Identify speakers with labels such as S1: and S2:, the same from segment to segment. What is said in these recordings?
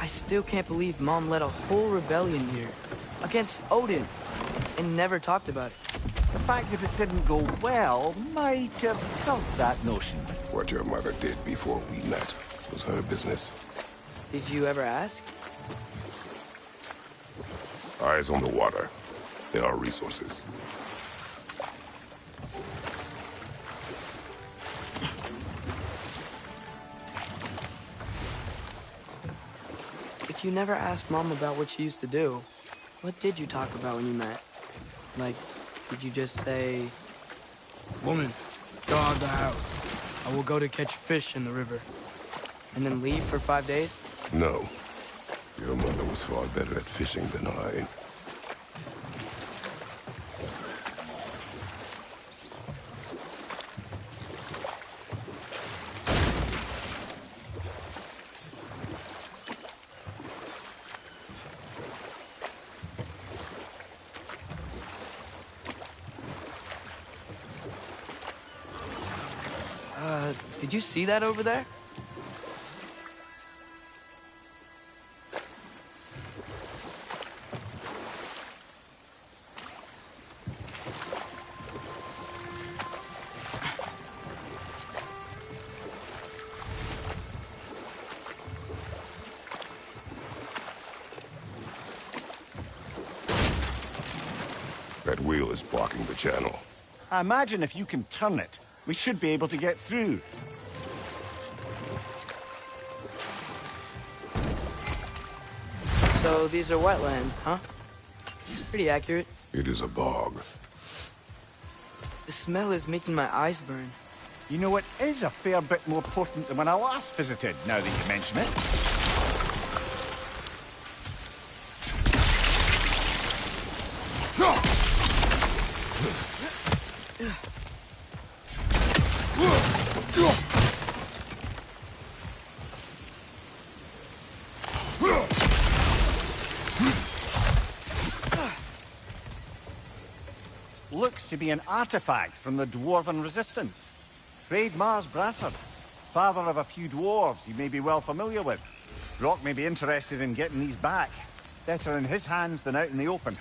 S1: I still can't believe Mom led a whole rebellion here against Odin and never talked about it.
S2: The fact that it didn't go well might have killed that notion.
S3: What your mother did before we met was her business.
S1: Did you ever ask?
S3: Eyes on the water. There are resources.
S1: If you never asked Mom about what she used to do, what did you talk about when you met? Like, did you just say, "Woman, go out the house. I will go to catch fish in the river," and then leave for 5 days?
S3: No. Your mother was far better at fishing than I.
S1: Did you see that over there?
S3: That wheel is blocking the channel.
S2: I imagine if you can turn it, we should be able to get through.
S1: So these are wetlands, huh? Pretty accurate.
S3: It is a bog.
S1: The smell is making my eyes burn.
S2: You know, it is a fair bit more potent than when I last visited, now that you mention it. Looks to be an artifact from the Dwarven Resistance. Hreidmar's Brassard, father of a few dwarves you may be well familiar with. Rock may be interested in getting these back. Better in his hands than out in the open.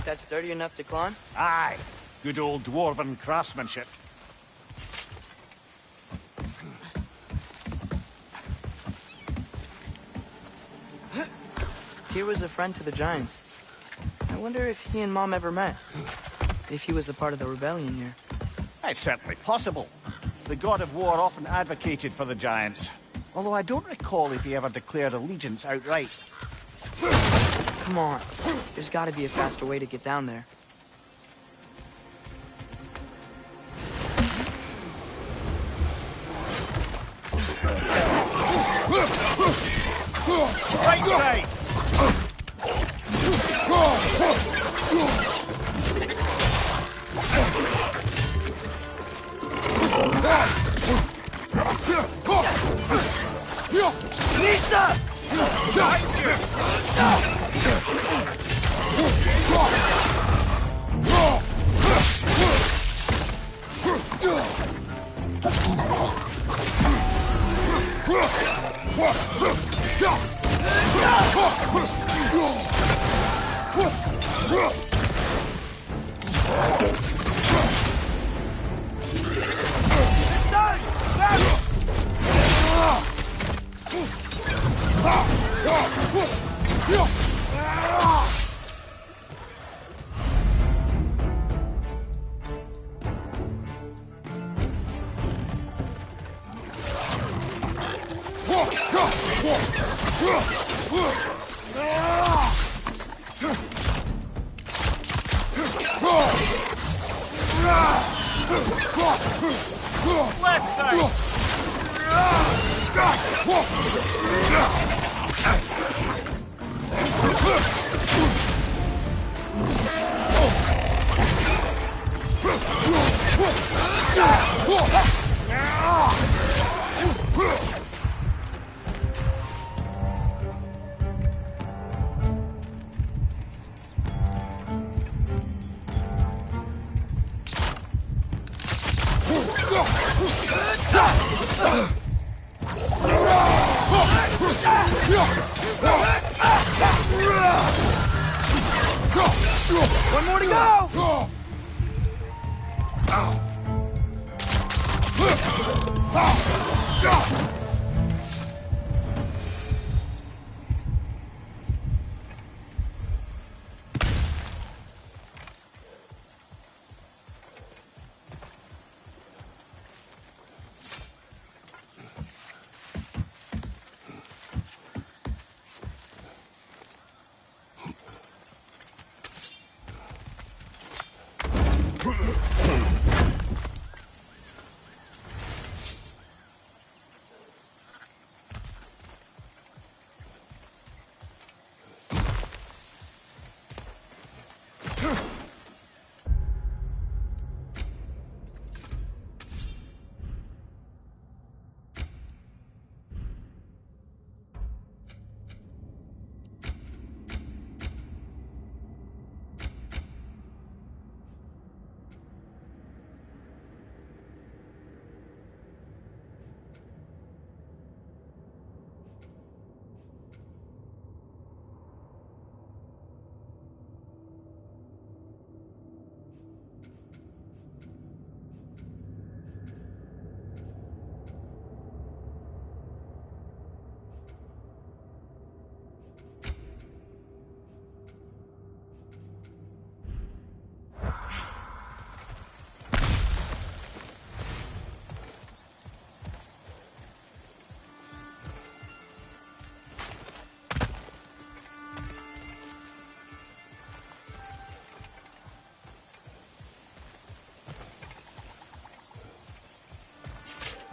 S1: That's sturdy enough to climb?
S2: Aye. Good old Dwarven craftsmanship.
S1: Tyr was a friend to the Giants. I wonder if he and Mom ever met. If he was a part of the rebellion here.
S2: It's certainly possible. The god of war often advocated for the Giants. Although I don't recall if he ever declared allegiance outright.
S1: Come on. There's got to be a faster way to get down there.
S2: Right side!
S1: Lisa!
S2: Left side!
S1: One more to go!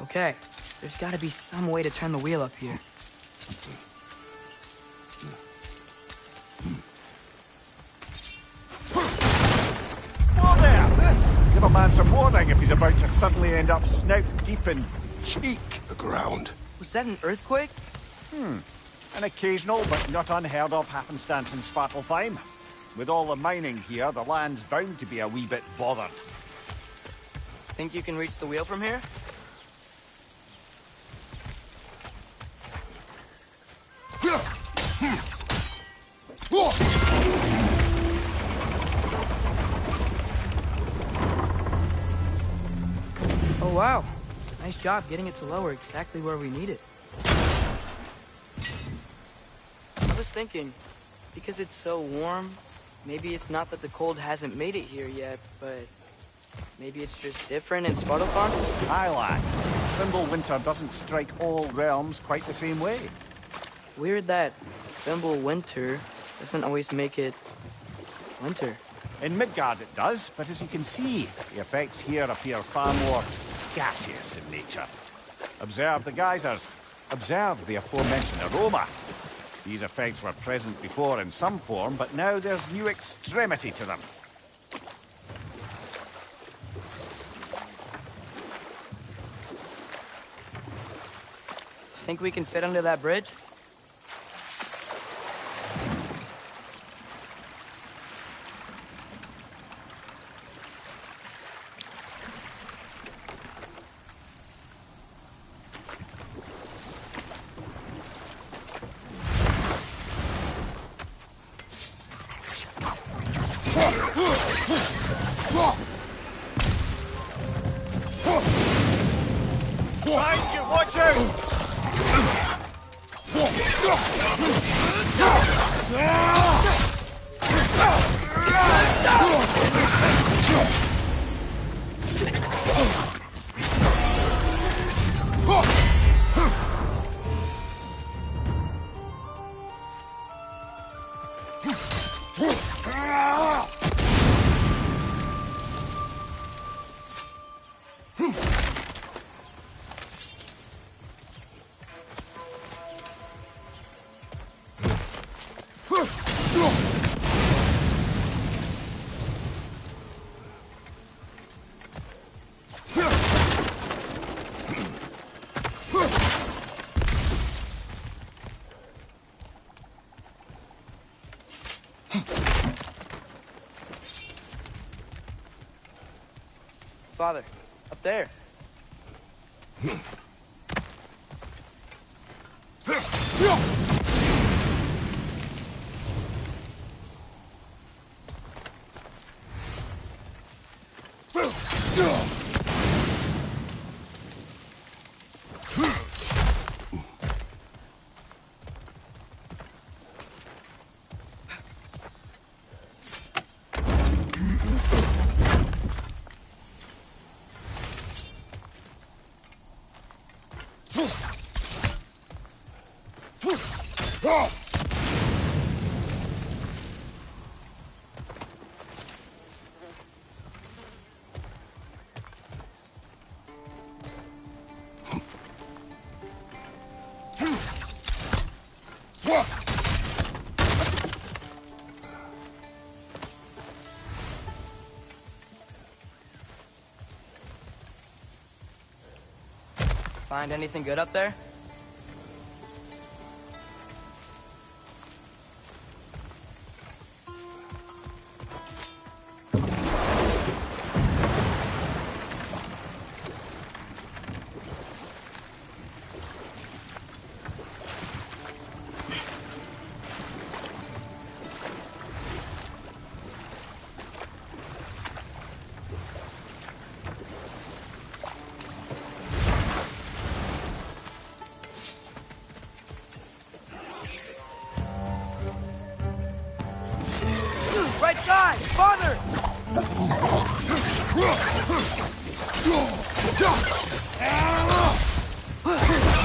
S1: Okay, there's gotta be some way to turn the wheel up here.
S2: Whoa there! Give a man some warning if he's about to suddenly end up snout deep in cheek.
S3: The ground.
S1: Was that an earthquake?
S2: An occasional but not unheard of happenstance in Svartalfheim. With all the mining here, the land's bound to be a wee bit bothered.
S1: Think you can reach the wheel from here? Oh wow, nice job getting it to lower exactly where we need it. I was thinking, because it's so warm, maybe it's not that the cold hasn't made it here yet, but maybe it's just different in Svartalfheim?
S2: Aye, lad. Fimbulwinter doesn't strike all realms quite the same way.
S1: Weird that Fimbulwinter doesn't always make it winter.
S2: In Midgard it does, but as you can see, the effects here appear far more gaseous in nature. Observe the geysers. Observe the aforementioned aroma. These effects were present before in some form, but now there's new extremity to them.
S1: Think we can fit under that bridge?
S2: Behind you, watch out!
S1: Father, up there. Find anything good up there? Right side! Father!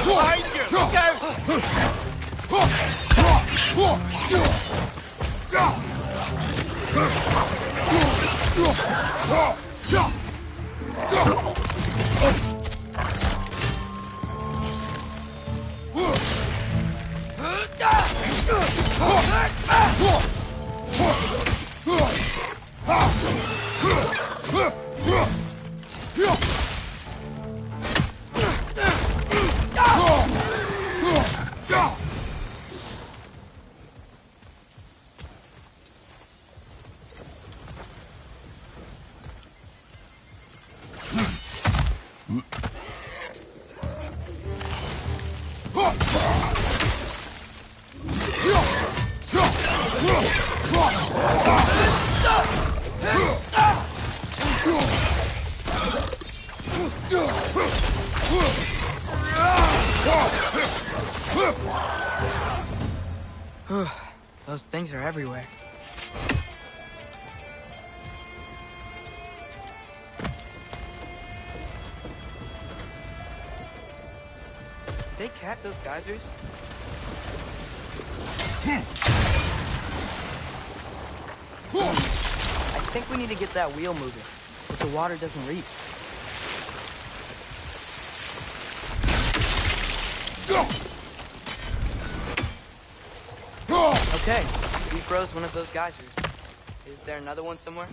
S2: Behind you! Look
S1: Those things are everywhere. They cap those geysers? I think we need to get that wheel moving, but the water doesn't reach. Okay, we froze one of those geysers. Is there another one somewhere?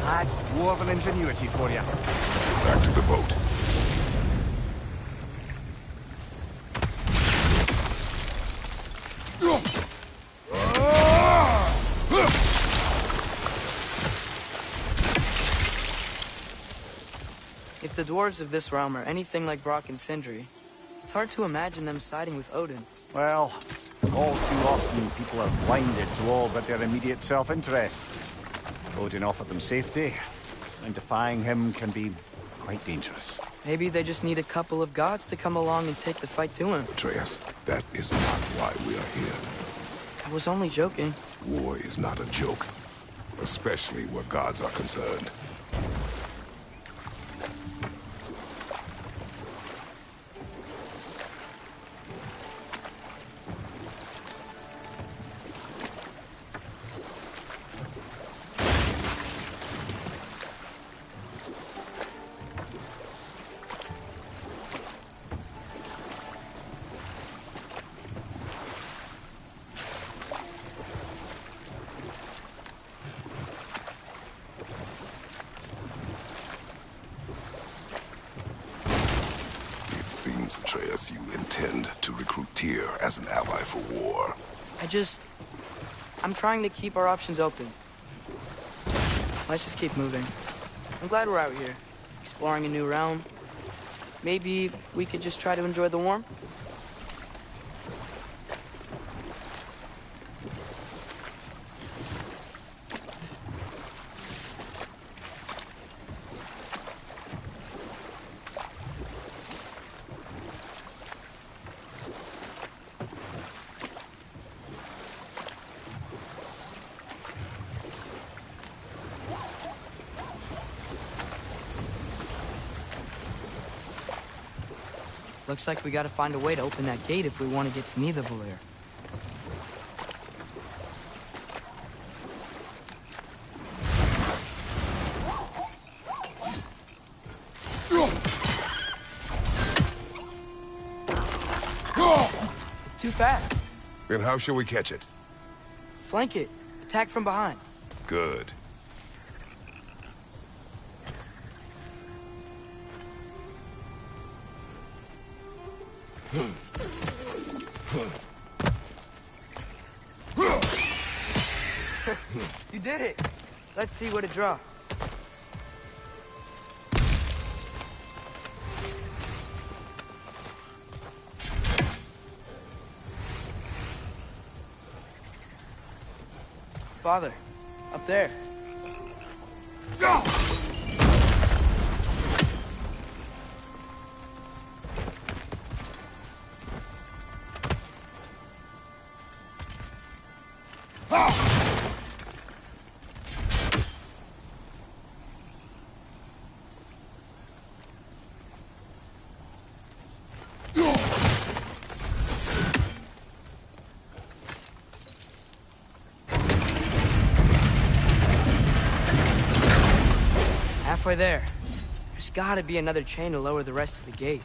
S2: That's dwarven ingenuity for you.
S3: Back to the boat.
S1: If the dwarves of this realm are anything like Brock and Sindri, it's hard to imagine them siding with Odin.
S2: Well, all too often people are blinded to all but their immediate self-interest. Odin offered them safety, and defying him can be quite dangerous.
S1: Maybe they just need a couple of gods to come along and take the fight to him.
S3: Atreus, that is not why we are here.
S1: I was only joking.
S3: War is not a joke, especially where gods are concerned. seems, Atreus, you intend to recruit Tyr as an ally for war.
S1: I'm trying to keep our options open. Let's just keep moving. I'm glad we're out here, exploring a new realm. Maybe we could just try to enjoy the warmth? Looks like we gotta find a way to open that gate if we want to get to Nidavellir. It's too fast.
S3: Then how shall we catch it?
S1: Flank it. Attack from behind.
S3: Good.
S1: You did it! Let's see what it draws. Father, up there. Halfway there. There's gotta be another chain to lower the rest of the gate.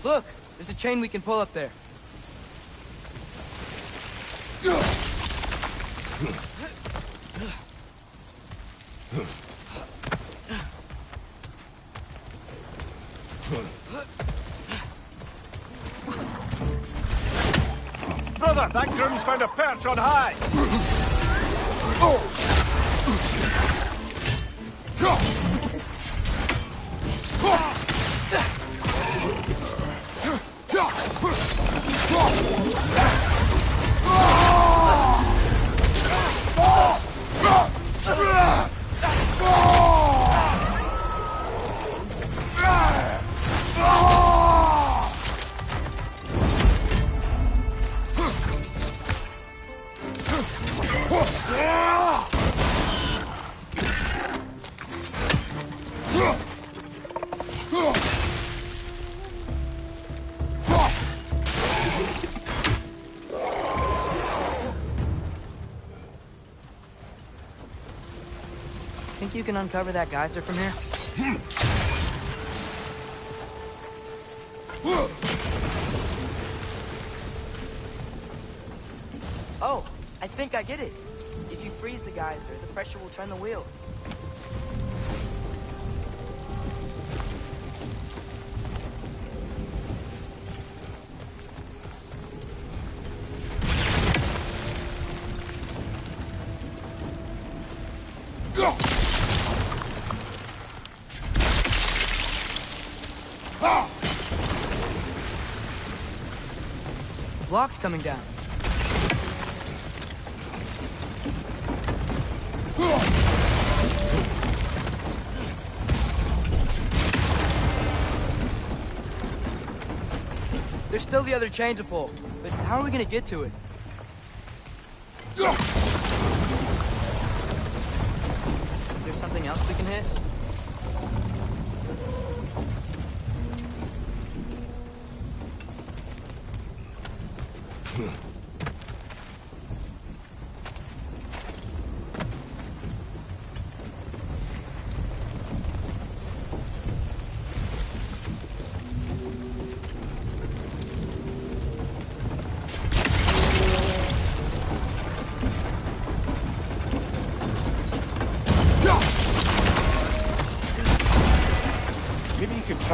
S1: Look! There's a chain we can pull up there.
S2: Brother, that groom's found a perch on high!
S1: Think you can uncover that geyser from here? Oh, I think I get it. If you freeze the geyser, the pressure will turn the wheel. The block's coming down. There's still the other chain to pull, but how are we gonna get to it? Is there something else we can hit?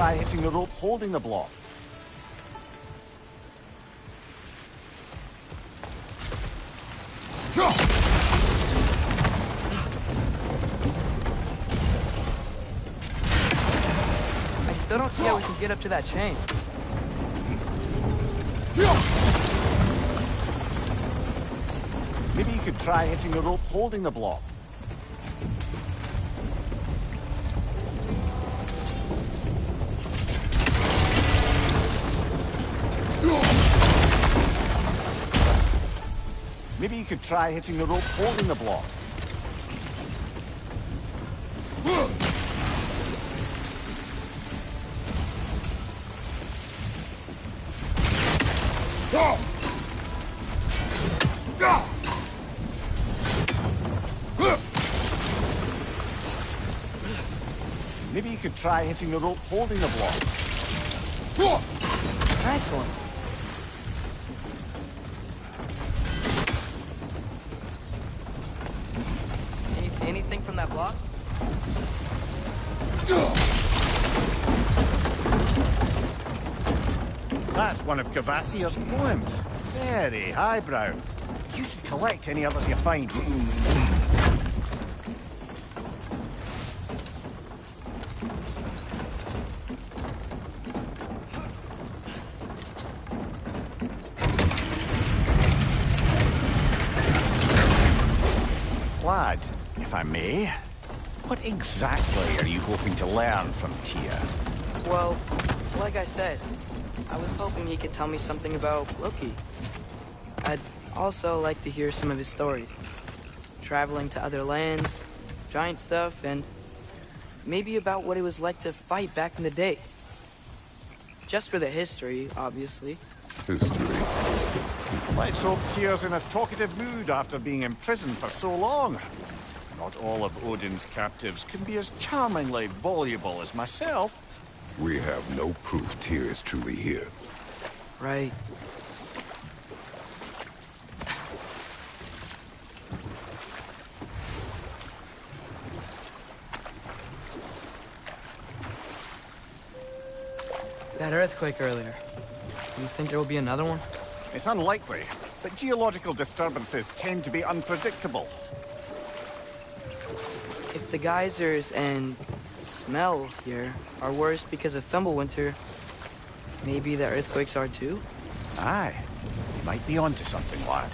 S2: try hitting the rope holding the block.
S1: I still don't see how we can get up to that chain.
S2: Maybe you could try hitting the rope holding the block. Maybe you could try hitting the rope holding the block. Maybe you could try hitting the rope holding the block.
S1: Nice one. Can you see anything from that block?
S2: That's one of Kvasir's poems. Very highbrow. You should collect any others you find. Lad, if I may, what exactly are you hoping to learn from Tyr?
S1: Well, like I said, I was hoping he could tell me something about Loki. I'd also like to hear some of his stories. Traveling to other lands, giant stuff, and maybe about what it was like to fight back in the day. Just for the history, obviously.
S3: History.
S2: Let's hope Tyr's in a talkative mood after being imprisoned for so long. Not all of Odin's captives can be as charmingly voluble as myself.
S3: We have no proof Tyr is truly here.
S1: Right. That earthquake earlier. Do you think there will be another one?
S2: It's unlikely, but geological disturbances tend to be unpredictable.
S1: If the geysers and smell here are worse because of Fimbulwinter, maybe the earthquakes are too?
S2: Aye, you might be onto something, lad.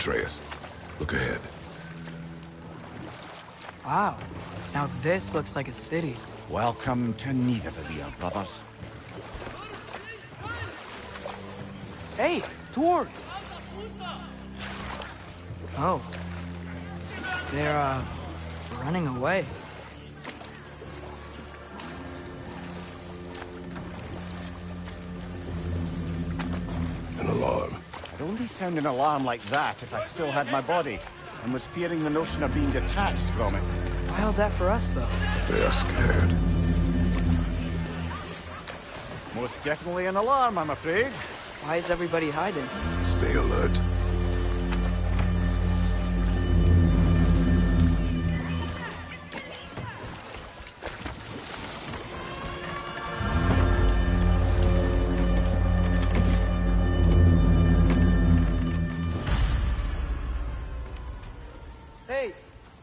S3: Atreus, look ahead.
S1: Wow. Now this looks like a city.
S2: Welcome to Nidavellir, brothers.
S1: Hey, dwarves! Oh. They're, running away.
S3: An alarm.
S2: I'd only sound an alarm like that if I still had my body, and was fearing the notion of being detached from it.
S1: Why all that for us, though?
S3: They are scared.
S2: Most definitely an alarm, I'm afraid.
S1: Why is everybody hiding?
S3: Stay alert.
S1: Hey,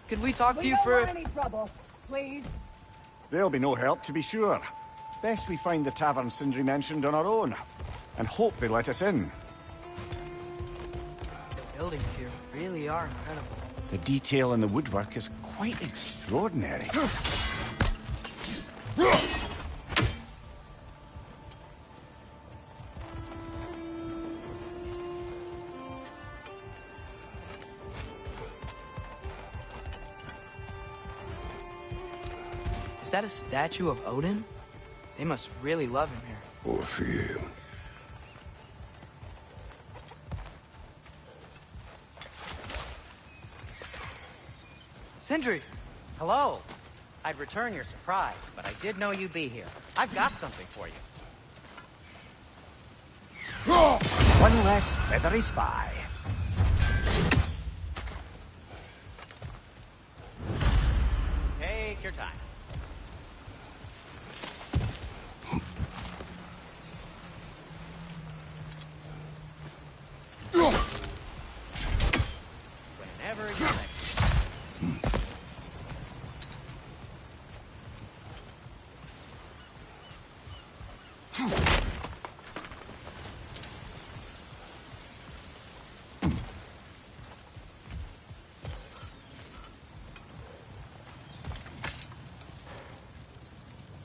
S1: could we talk to
S4: We
S1: you
S4: don't
S1: for...
S4: want any trouble, please.
S2: There'll be no help, to be sure. Best we find the tavern Sindri mentioned on our own, and hope they let us in.
S1: The buildings here really are incredible.
S2: The detail in the woodwork is quite extraordinary.
S1: Is that a statue of Odin? They must really love him here.
S3: Or fear him.
S1: Sindri!
S5: Hello. I'd return your surprise, but I did know you'd be here. I've got something for you.
S2: One less feathery spy.
S5: Take your time. Whenever you're ready.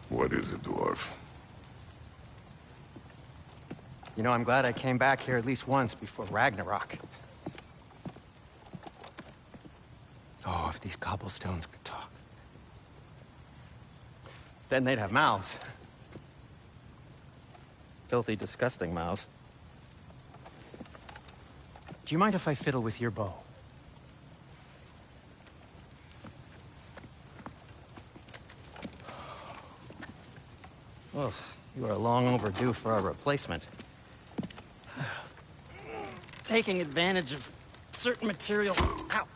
S3: What is it, dwarf?
S5: You know, I'm glad I came back here at least once before Ragnarok. Oh, if these cobblestones could talk. Then they'd have mouths. Filthy, disgusting mouths. Do you mind if I fiddle with your bow? Oh, you are long overdue for a replacement. Taking advantage of certain material... Ow!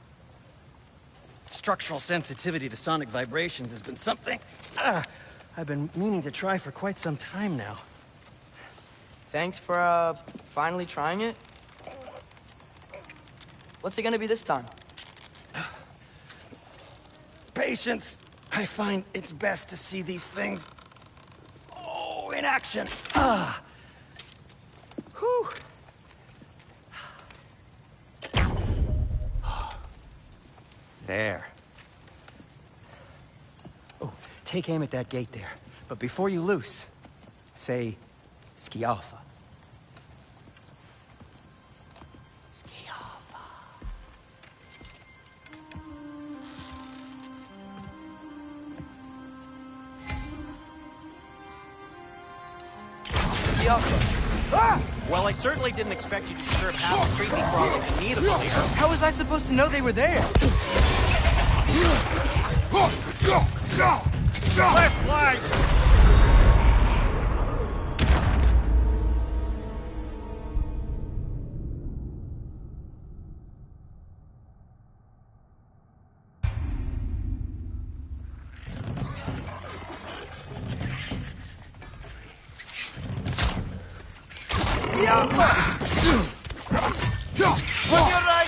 S5: Structural sensitivity to sonic vibrations has been something I've been meaning to try for quite some time now.
S1: Thanks for, finally trying it. What's it gonna be this time?
S5: Patience. I find it's best to see these things... Oh, in action. Ah. Whew. There. Oh, take aim at that gate there. But before you loose, say, Skialfa. Skialfa. Well, I certainly didn't expect you to disturb half the creepy crawlies in need of a leader.
S1: How was I supposed to know they were there?
S2: Left flank! On your right!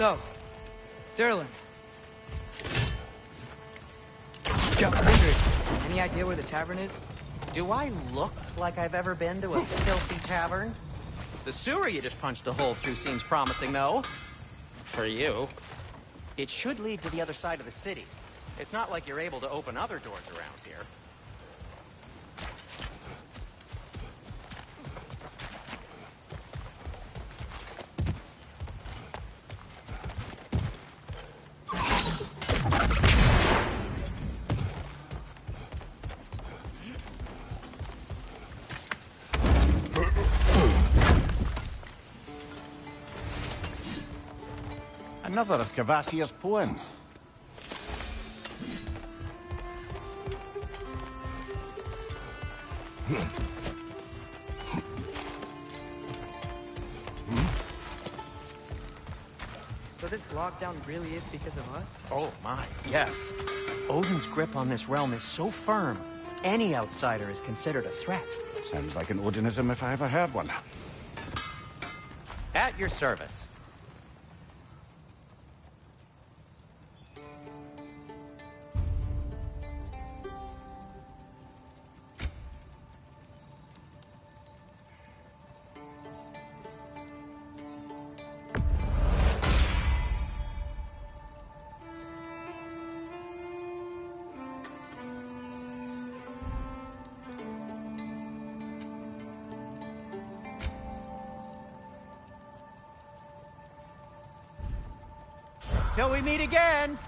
S1: So, Durland. Sindri, any idea where the tavern is?
S4: Do I look like I've ever been to a filthy tavern? The sewer you just punched a hole through seems promising, though. For you. It should lead to the other side of the city. It's not like you're able to open other doors around here.
S2: Another of Cavassier's poems.
S1: So this lockdown really is because of us?
S4: Oh my, yes. Odin's grip on this realm is so firm, any outsider is considered a threat.
S2: Sounds like an Odinism if I ever heard one.
S4: At your service. Till we meet again!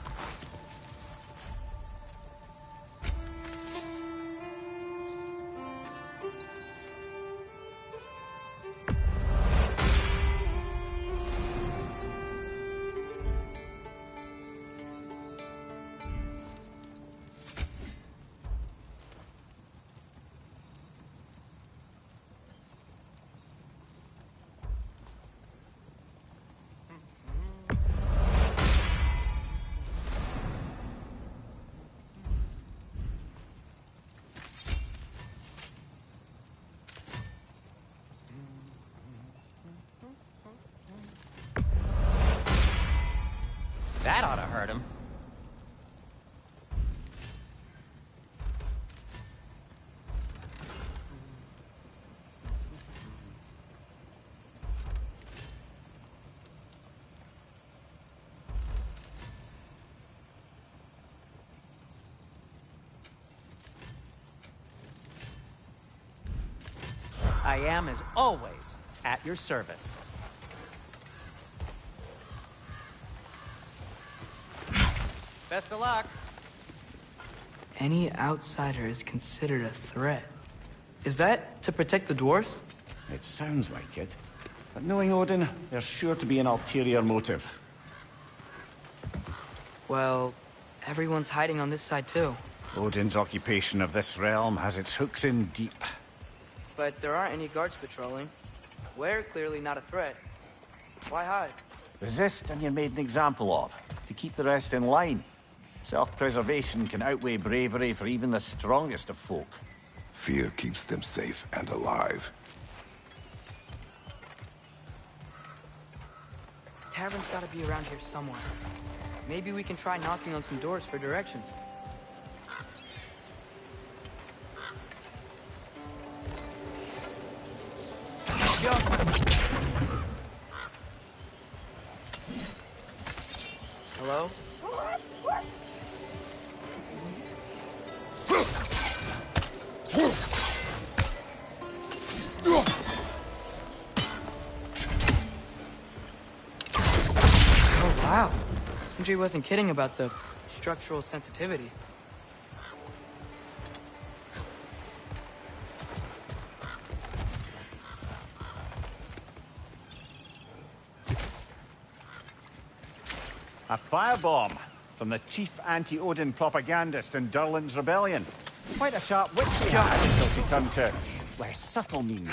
S4: That ought to hurt him. I am, as always, at your service. Best of luck.
S1: Any outsider is considered a threat. Is that to protect the dwarves?
S2: It sounds like it. But knowing Odin, there's sure to be an ulterior motive.
S1: Well, everyone's hiding on this side too.
S2: Odin's occupation of this realm has its hooks in deep.
S1: But there aren't any guards patrolling. We're clearly not a threat. Why hide?
S2: Resist and you're made an example of, to keep the rest in line. Self-preservation can outweigh bravery for even the strongest of folk.
S3: Fear keeps them safe and alive.
S1: Tavern's gotta be around here somewhere. Maybe we can try knocking on some doors for directions. Yo. Hello? Oh, wow. Sindri wasn't kidding about the structural sensitivity.
S2: A firebomb from the chief anti-Odin propagandist in Durland's rebellion. Quite a sharp wit he had until she turned to less subtle means.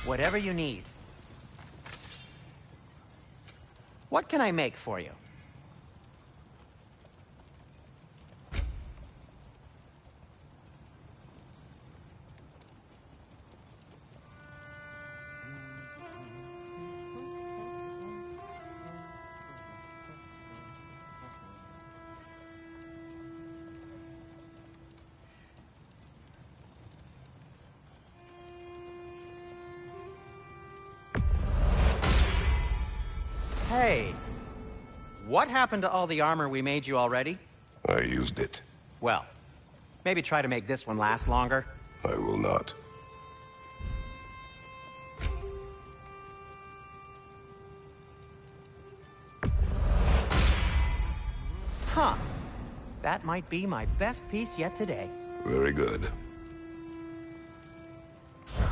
S4: Whatever you need. What can I make for you? Hey, what happened to all the armor we made you already?
S3: I used it.
S4: Well, maybe try to make this one last longer.
S3: I will not.
S4: Huh. That might be my best piece yet today.
S3: Very good.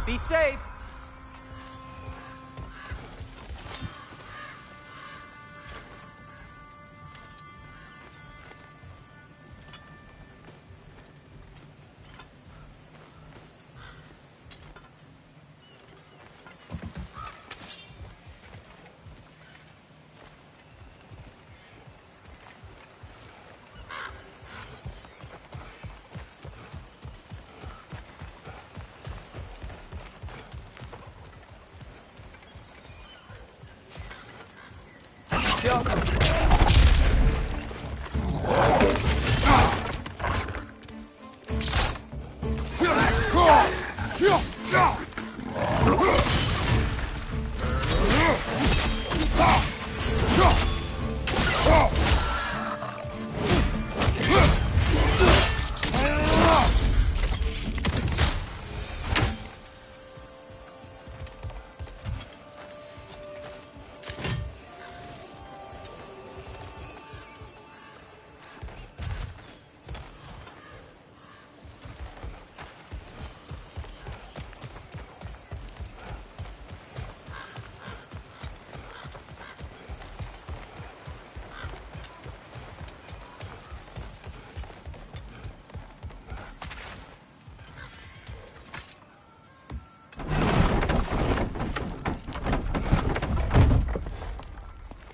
S4: Be safe!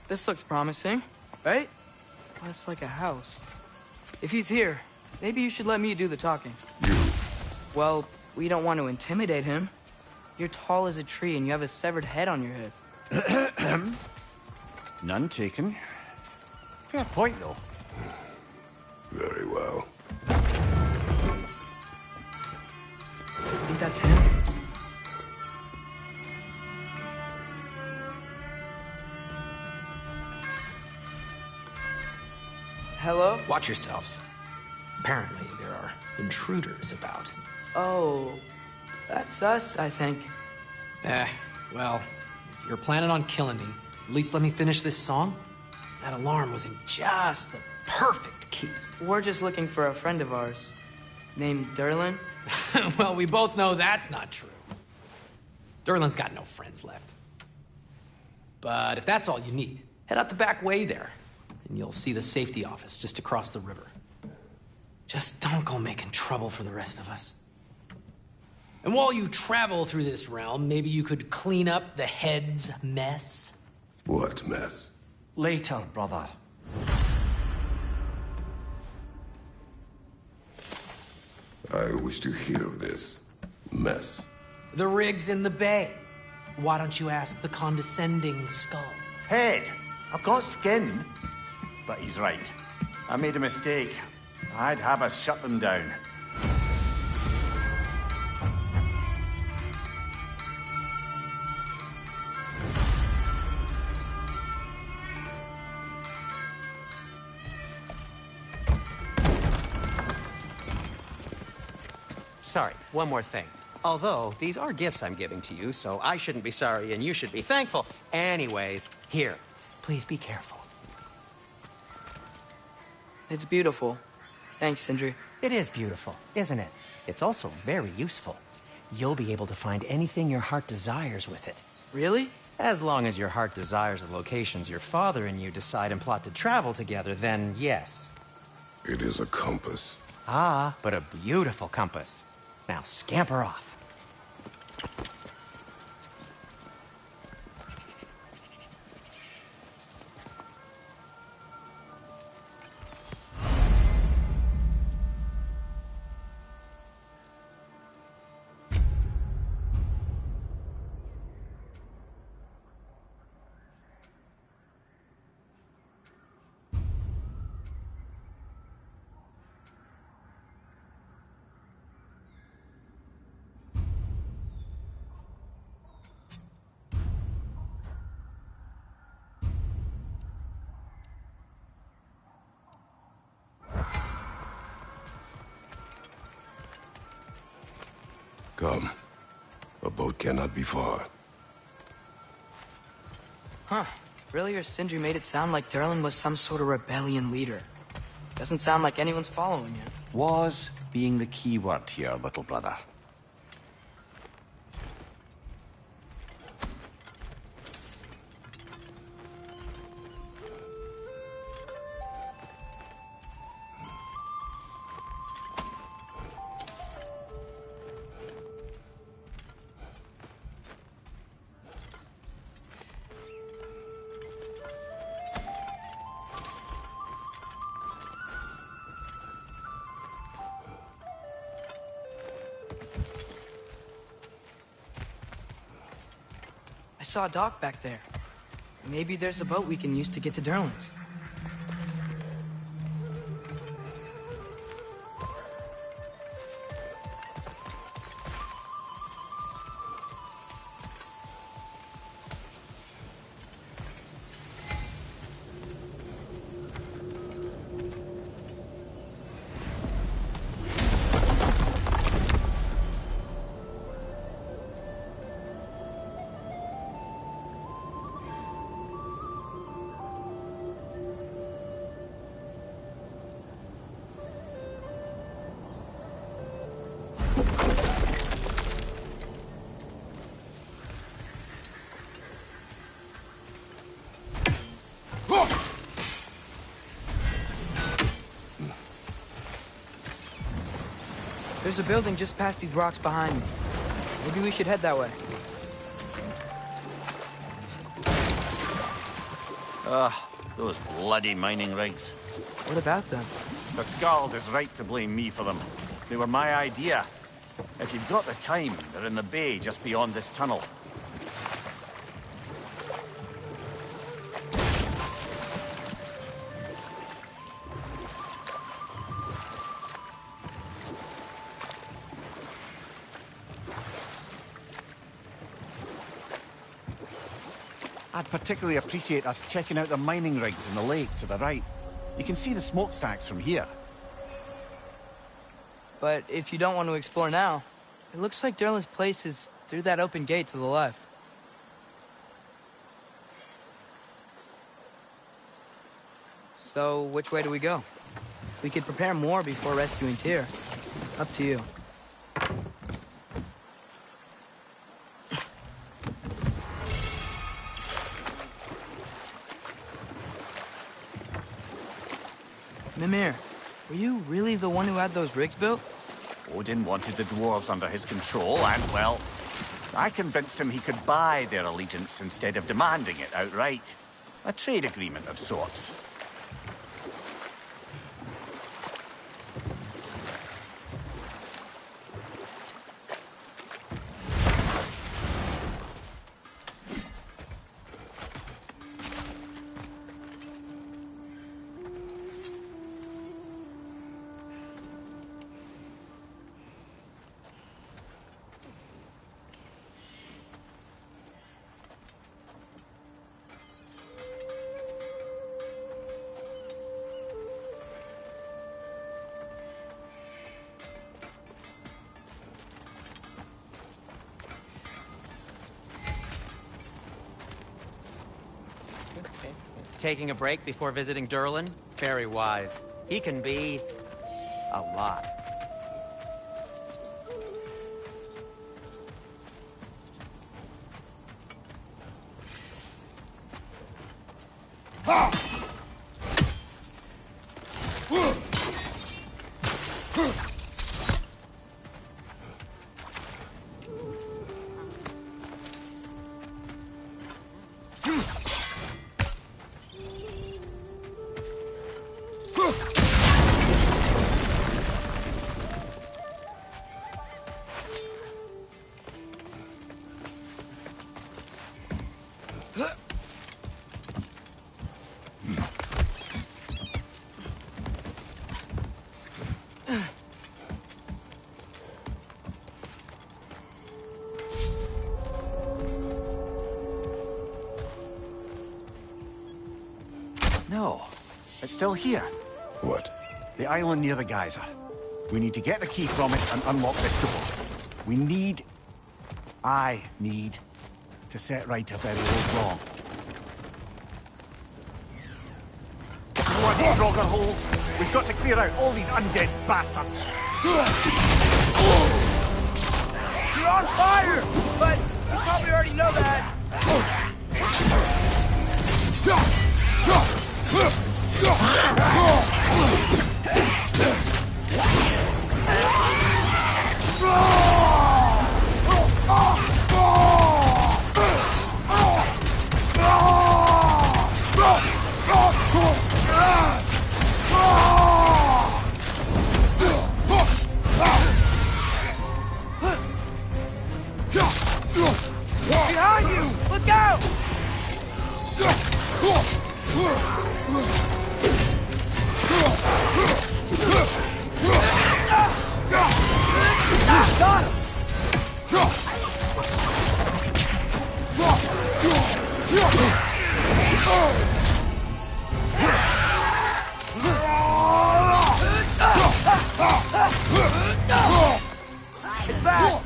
S1: This looks promising, right? Well, it's like a house. If he's here, maybe you should let me do the talking.
S3: You.
S1: Well, We don't want to intimidate him. You're tall as a tree and you have a severed head on your head.
S2: None taken. Fair point, though.
S3: Very well.
S1: Think that's him? Hello?
S6: Watch yourselves. Apparently, there are intruders about.
S1: Oh, that's us, I think.
S6: Well, if you're planning on killing me, at least let me finish this song. That alarm was in just the perfect key.
S1: We're just looking for a friend of ours named Durlin.
S6: Well, we both know that's not true. Durlin's got no friends left. But if that's all you need, head out the back way there, and you'll see the safety office just across the river. Just don't go making trouble for the rest of us. And while you travel through this realm, maybe you could clean up the head's mess?
S3: What mess?
S2: Later, brother.
S3: I wish to hear of this mess.
S6: The rig's in the bay. Why don't you ask the condescending skull?
S2: Head, I've got skin. But he's right. I made a mistake. I'd have us shut them down.
S4: Sorry, one more thing. Although, these are gifts I'm giving to you, so I shouldn't be sorry and you should be thankful. Anyways, here, please be careful.
S1: It's beautiful. Thanks, Sindri.
S4: It is beautiful, isn't it? It's also very useful. You'll be able to find anything your heart desires with it.
S1: Really?
S4: As long as your heart desires the locations your father and you decide and plot to travel together, then yes.
S3: It is a compass.
S4: Ah, but a beautiful compass. Now scamper off.
S3: Come. A boat cannot be far.
S1: Huh. Really, or Sindri made it sound like Durlin was some sort of rebellion leader. Doesn't sound like anyone's following him.
S2: Was being the key word here, little brother.
S1: I saw a dock back there. Maybe there's a boat we can use to get to Durlin's. There's a building just past these rocks behind me. Maybe we should head that way.
S2: Those bloody mining rigs.
S1: What about them?
S2: The Skald is right to blame me for them. They were my idea. If you've got the time, they're in the bay just beyond this tunnel. I'd particularly appreciate us checking out the mining rigs in the lake to the right. You can see the smokestacks from here.
S1: But if you don't want to explore now, it looks like Durlin's place is through that open gate to the left. So, which way do we go? We could prepare more before rescuing Tyr. Up to you. Mimir, were you really the one who had those rigs built?
S2: Odin wanted the dwarves under his control, and, well, I convinced him he could buy their allegiance instead of demanding it outright. A trade agreement of sorts.
S4: Taking a break before visiting Durlin? Very wise. He can be a lot.
S2: No, it's still here.
S3: What?
S2: The island near the geyser. We need to get the key from it and unlock this door. I need to set right a very old wrong. You want these Roger holes? We've got to clear out all these undead bastards.
S1: You're on fire! But you probably already know that. Behind you! Look out! Got him! It's back!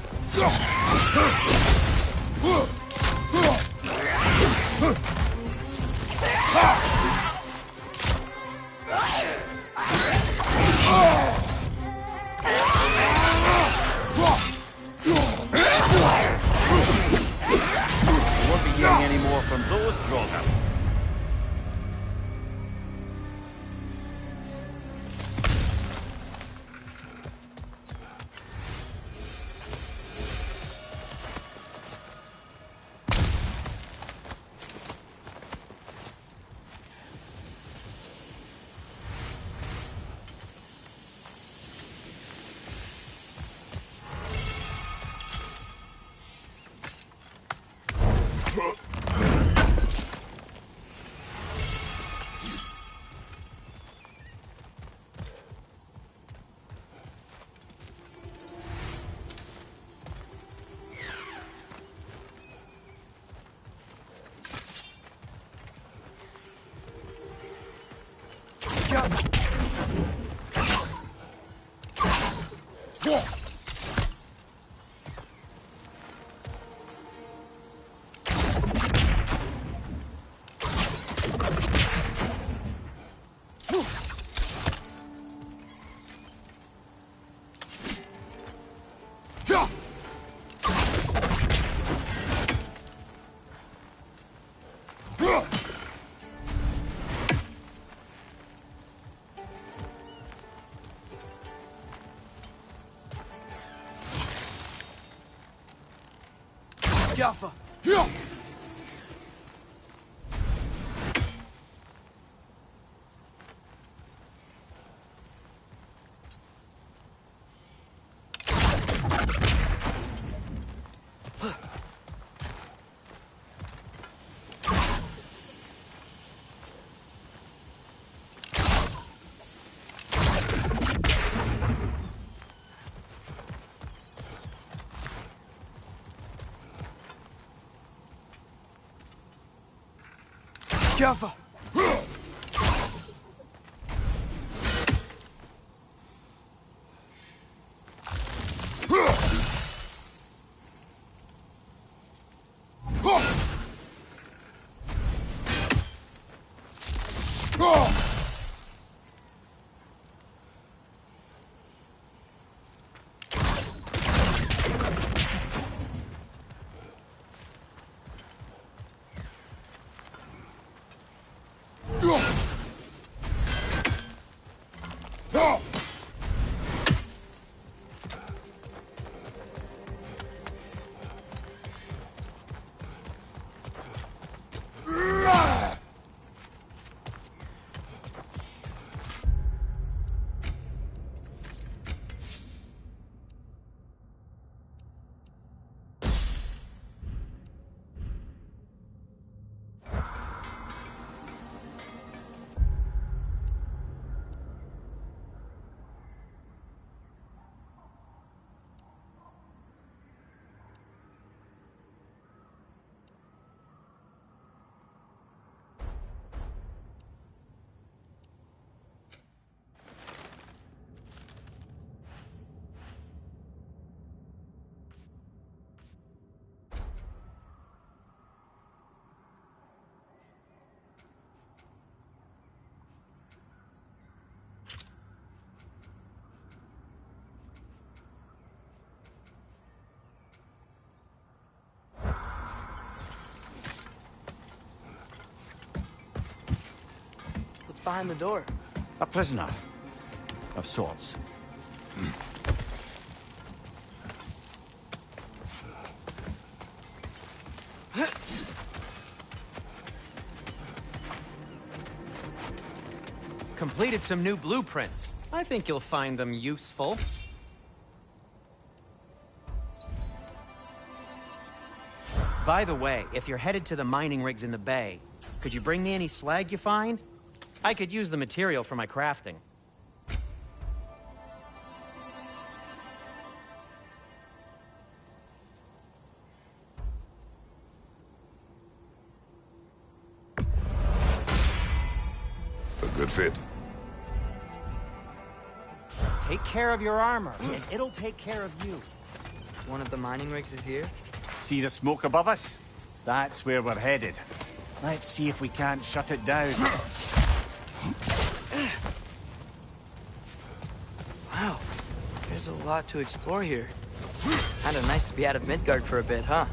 S2: Won't be hearing any more from those Roger.
S1: Jaffa! Jaffa! Behind the door.
S2: A prisoner. Of sorts.
S4: Completed some new blueprints. I think you'll find them useful. By the way, if you're headed to the mining rigs in the bay, could you bring me any slag you find? I could use the material for my crafting.
S3: A good fit.
S4: Take care of your armor, and it'll take care of you.
S1: One of the mining rigs is here?
S2: See the smoke above us? That's where we're headed. Let's see if we can't shut it down.
S1: Wow, there's a lot to explore here. Kinda nice to be out of Midgard for a bit, huh?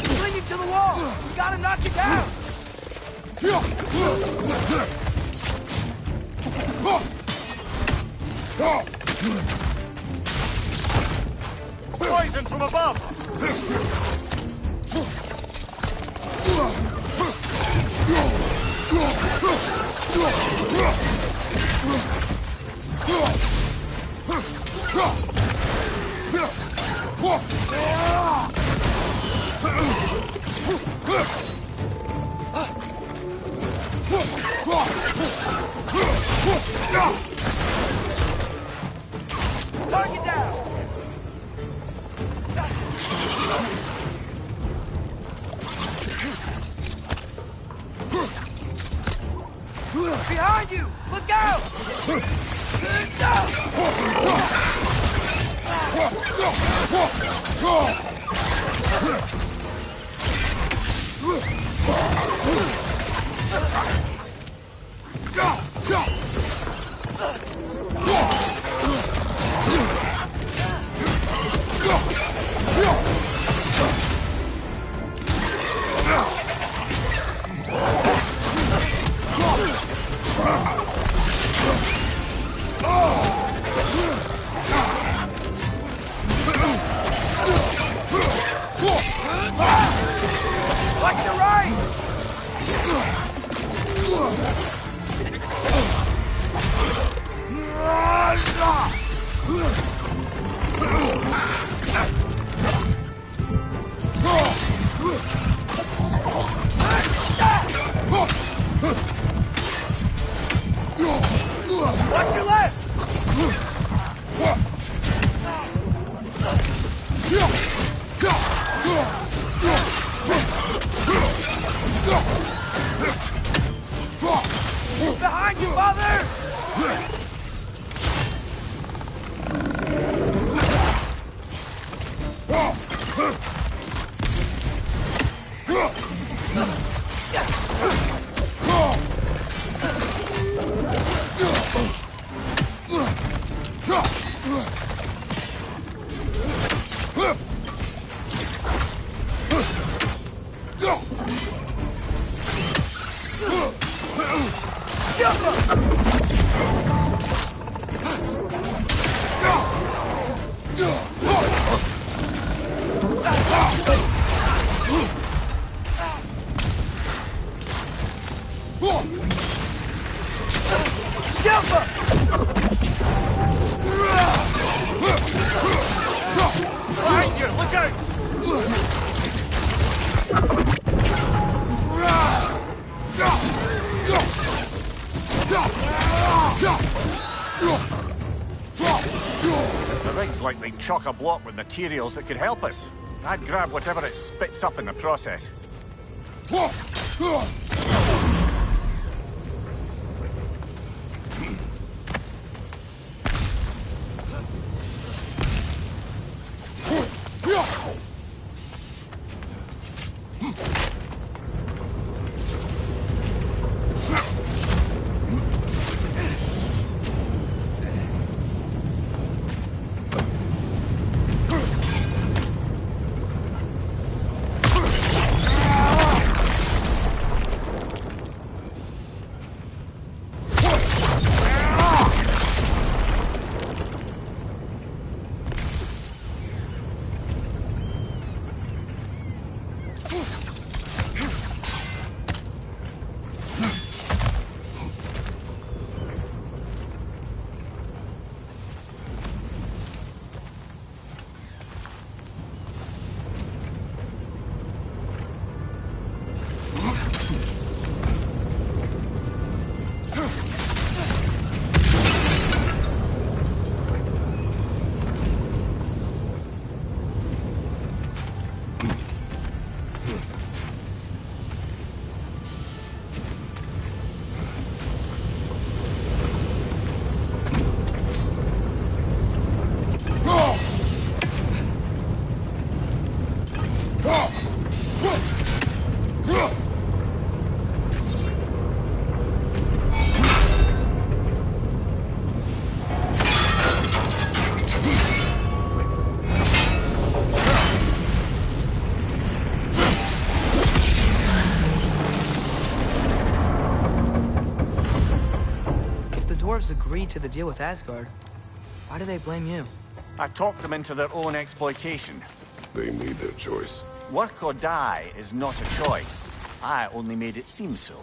S1: Cling to the wall! We gotta knock it down!
S2: Poison from above!
S1: Target down! Behind you! Look out!
S3: Oh!
S5: Watch your left! Behind you, father! Behind you! Look out!
S2: The rig's likely chock-a-block with materials that could help us. I'd grab whatever it spits up in the process.
S1: dwarves agreed to the deal with Asgard, why do they blame you?
S2: I talked them into their own exploitation.
S3: They made their choice.
S2: Work or die is not a choice. I only made it seem so.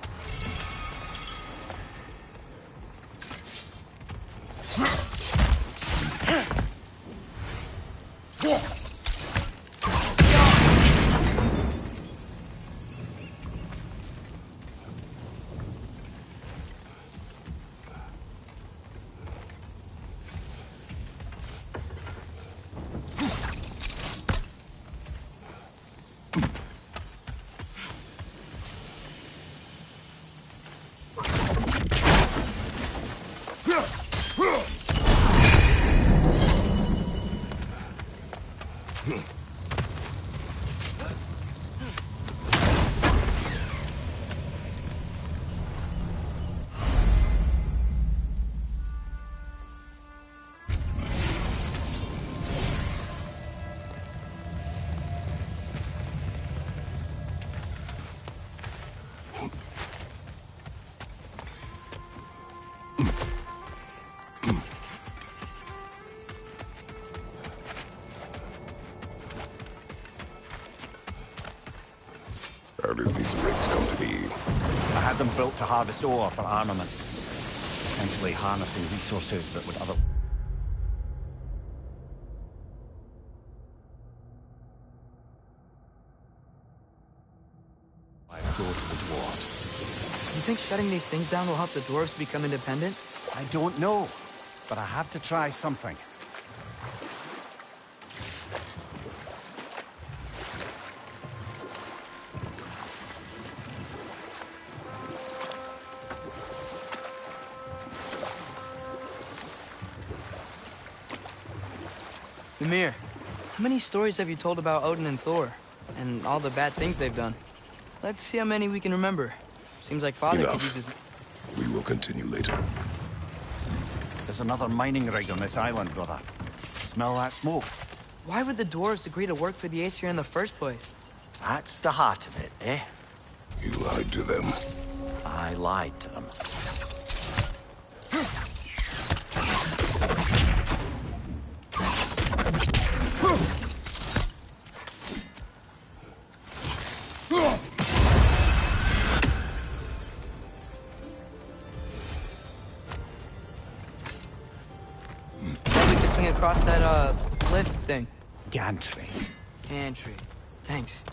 S2: them built to harvest ore for armaments. Essentially harnessing resources that would otherwise go to the dwarves.
S1: You think shutting these things down will help the dwarves become independent?
S2: I don't know, but I have to try something.
S1: Ymir, how many stories have you told about Odin and Thor? And all the bad things they've done? Let's see how many we can remember. Seems like Father could use his...
S3: We will continue later.
S2: There's another mining rig on this island, brother. Smell that smoke?
S1: Why would the dwarves agree to work for the Aesir in the first place?
S2: That's the heart of it, eh?
S3: You lied to them.
S2: I lied to them.
S1: We can swing across that, lift thing.
S2: Gantry.
S1: Gantry. Thanks.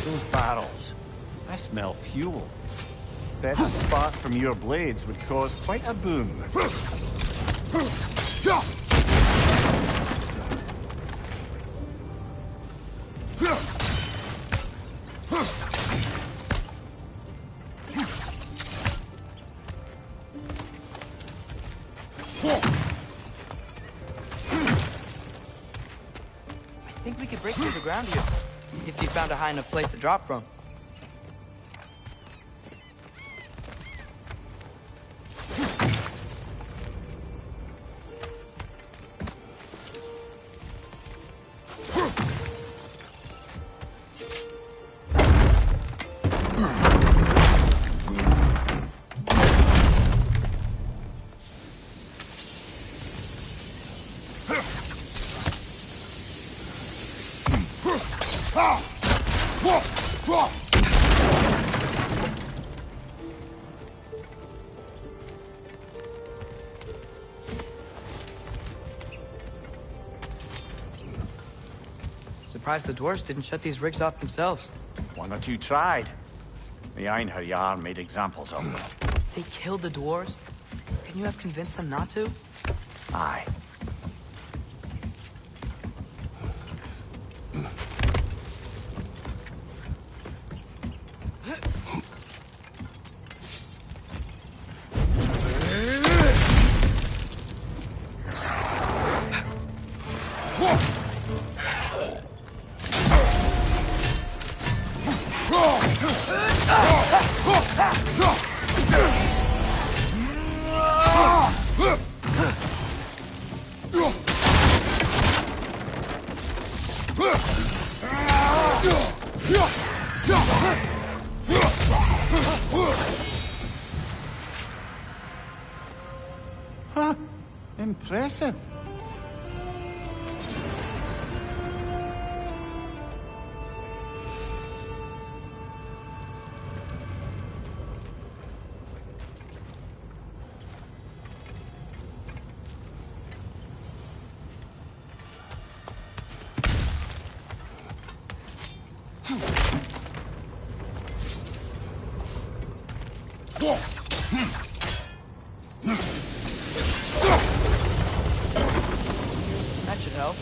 S2: Those barrels. I smell fuel. Bet a spark from your blades would cause quite a boom.
S1: I think we could break through the ground here. If you found a high enough place to drop from. Surprised the dwarves didn't shut these rigs off themselves.
S2: One or two tried. The Einherjar made examples of them.
S1: They killed the dwarves? Couldn't you have convinced them not to?
S2: Aye. Huh. Impressive.
S1: That should help.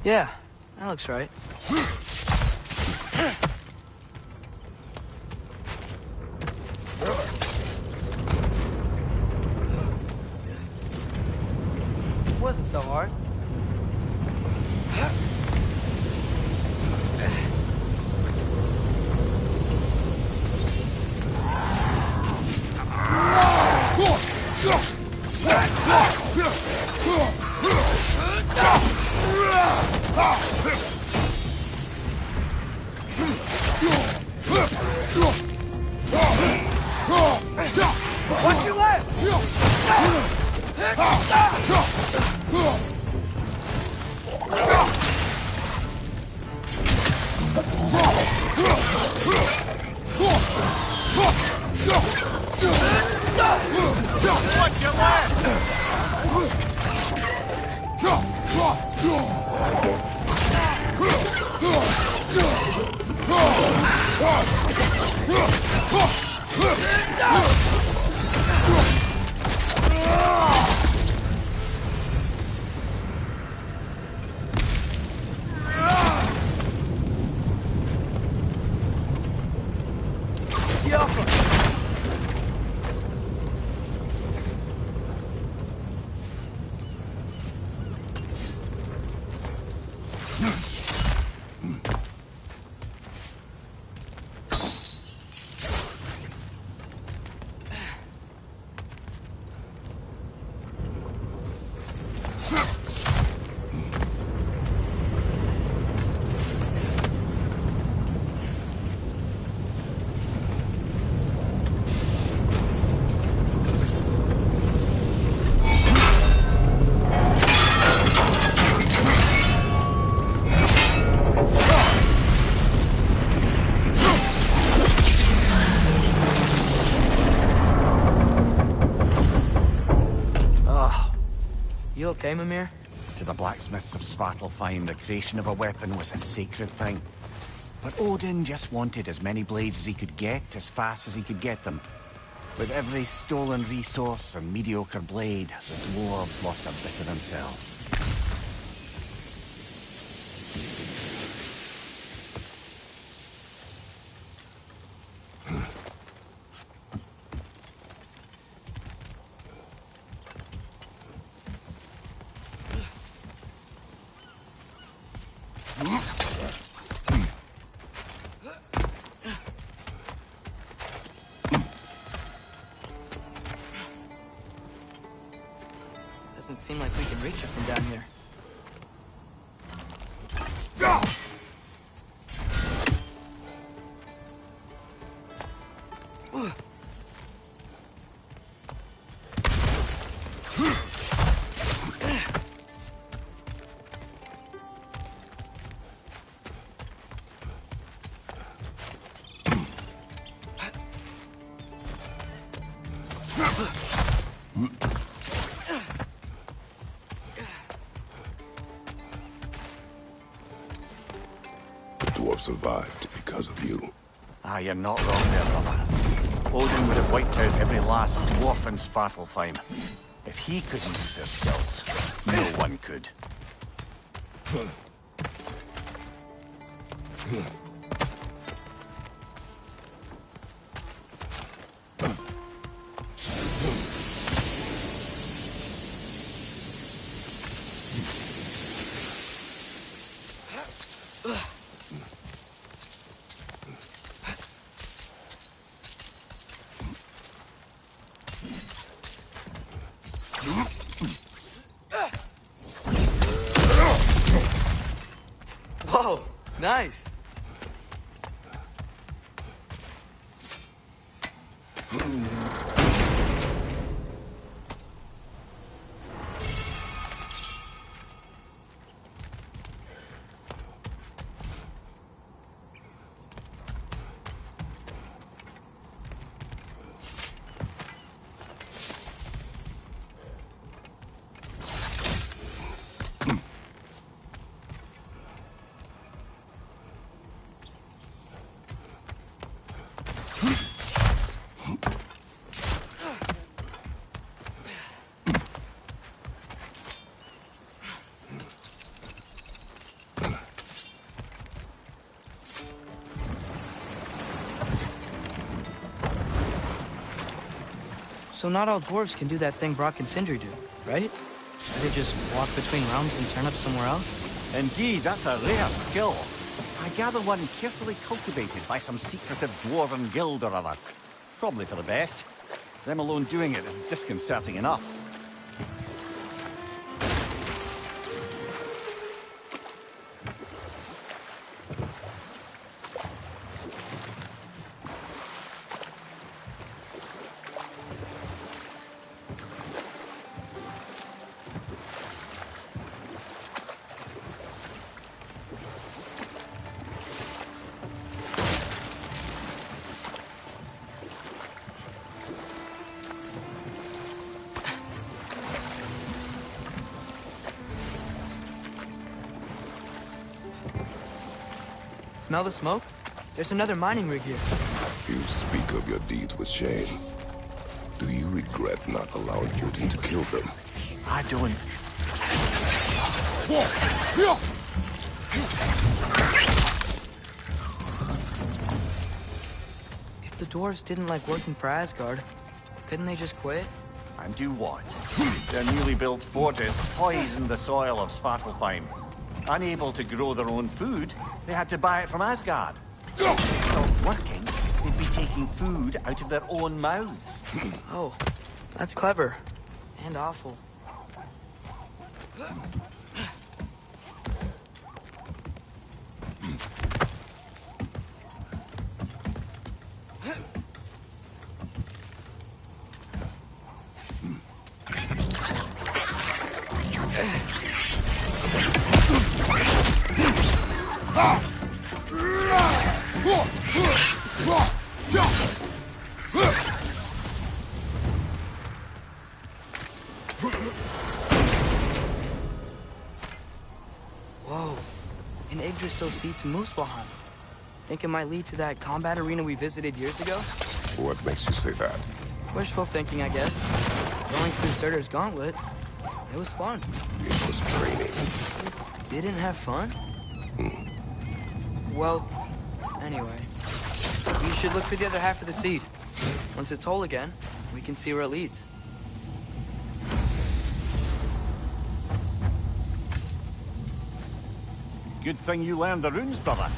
S1: Yeah, that looks right. It wasn't so hard. Watch your left!
S2: Watch your left!
S1: You okay, Mimir?
S2: To the blacksmiths of Svartalfheim, the creation of a weapon was a sacred thing. But Odin just wanted as many blades as he could get, as fast as he could get them. With every stolen resource and mediocre blade, the dwarves lost a bit of themselves.
S1: Doesn't seem like we can reach it from down here.
S3: Dwarf survived because of you.
S2: Ah, you're not wrong there, brother. Odin would have wiped out every last dwarf in Svartalfheim. If he couldn't use their skills, no one could.
S1: Oh, nice. So not all dwarves can do that thing Brock and Sindri do, right? They just walk between realms and turn up somewhere else?
S2: Indeed, that's a rare skill. I gather one carefully cultivated by some secretive dwarven guild or other. Probably for the best. Them alone doing it is disconcerting enough.
S1: Smell the smoke? There's another mining rig here.
S3: You speak of your deeds with shame. Do you regret not allowing Odin to kill them?
S2: I don't.
S1: If the dwarves didn't like working for Asgard, couldn't they just quit?
S2: And do what? Their newly built forges poisoned the soil of Svartalfheim. Unable to grow their own food, they had to buy it from Asgard. If they stopped working, they'd be taking food out of their own mouths.
S1: Oh, that's clever. And awful. Whoa, an Yggdrasil seed to Muspelheim. Think it might lead to that combat arena we visited years ago?
S3: What makes you say that?
S1: Wishful thinking, I guess. Going through Surtur's gauntlet, it was fun.
S3: It was training.
S1: Didn't have fun? Well, anyway. You should look for the other half of the seed. Once it's whole again, we can see where it leads.
S2: Good thing you learned the runes, brother.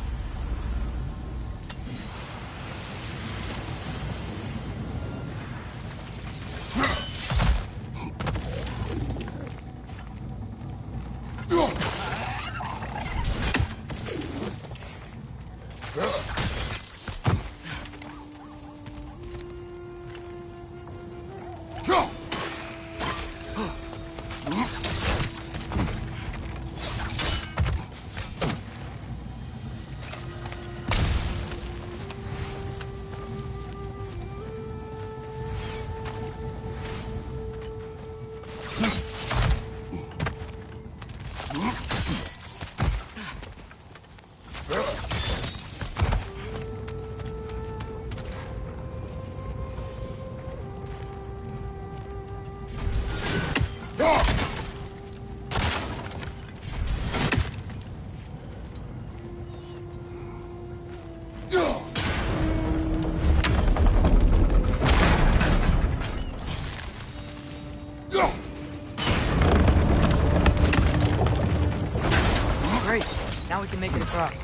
S1: Great, now we can make it across.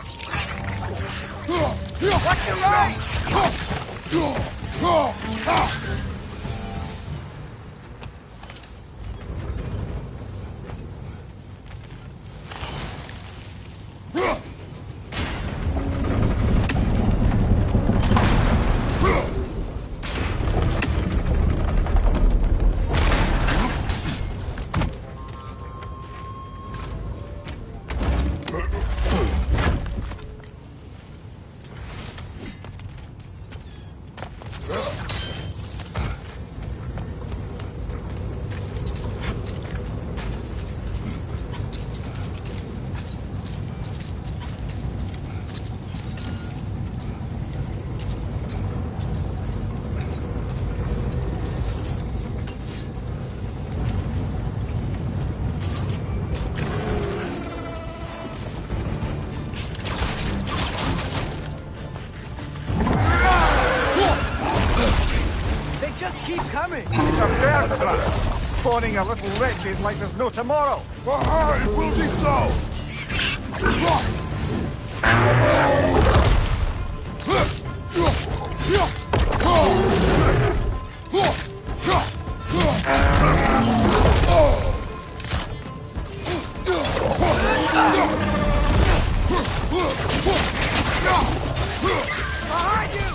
S5: Watch your right! just keep coming.
S2: It's a bear trap, spawning a little wretches like there's no tomorrow.
S3: It will be so!
S5: Behind you!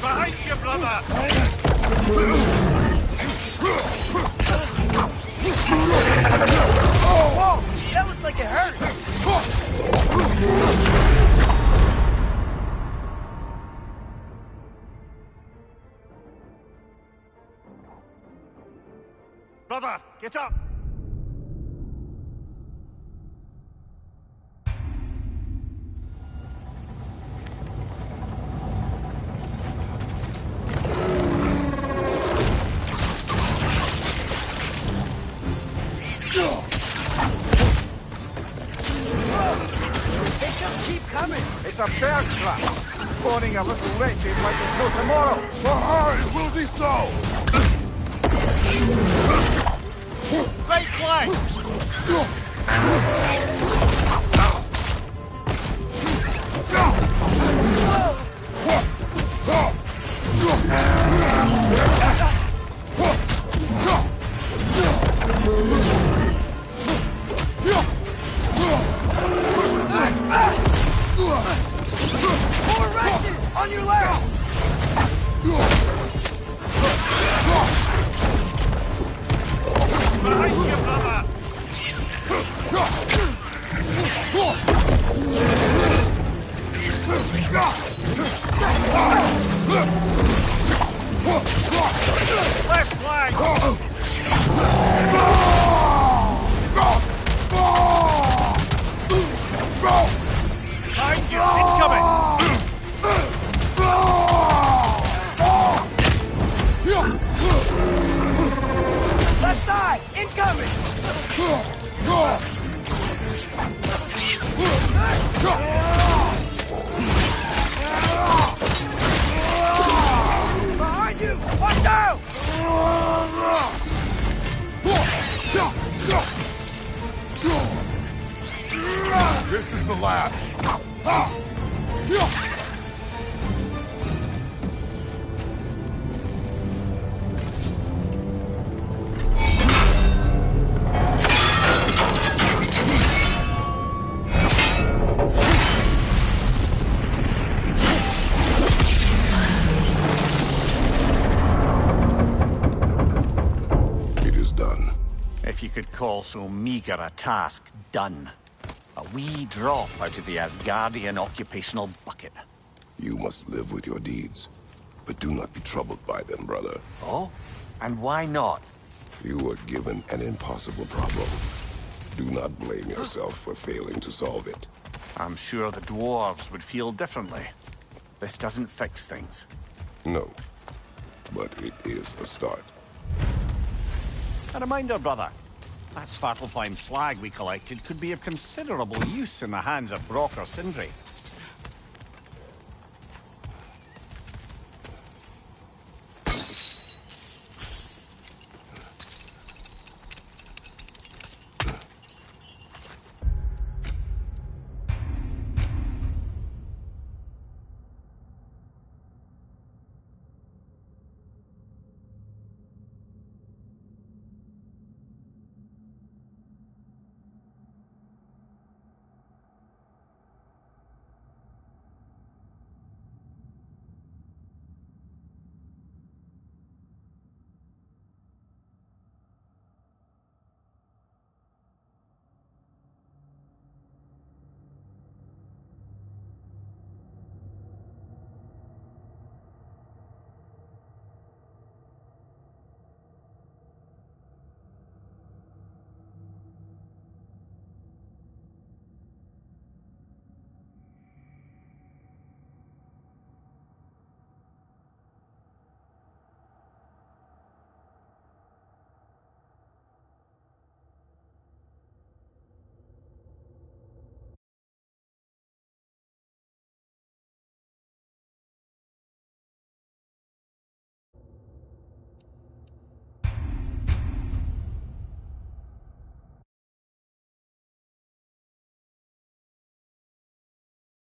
S2: Behind you, brother!
S5: Whoa! That looks like it hurt!
S2: Brother, get up!
S5: They just keep coming.
S2: It's a bear trap, spawning a little wretches like there's no tomorrow.
S3: It will be so!
S2: Right flank!
S5: More wretches! On your left!
S2: Behind you, brother! Left flank! Behind you, incoming!
S5: Left side! Incoming! Behind you! Watch out!
S3: This is the last. It is done.
S2: If you could call so meager a task done. A wee drop out of the Asgardian occupational bucket.
S3: You must live with your deeds, but do not be troubled by them, brother.
S2: Oh? And why not?
S3: You were given an impossible problem. Do not blame yourself for failing to solve it.
S2: I'm sure the dwarves would feel differently. This doesn't fix things.
S3: No, but it is a start.
S2: A reminder, brother. That Svartalfheim slag we collected could be of considerable use in the hands of Brok or Sindri.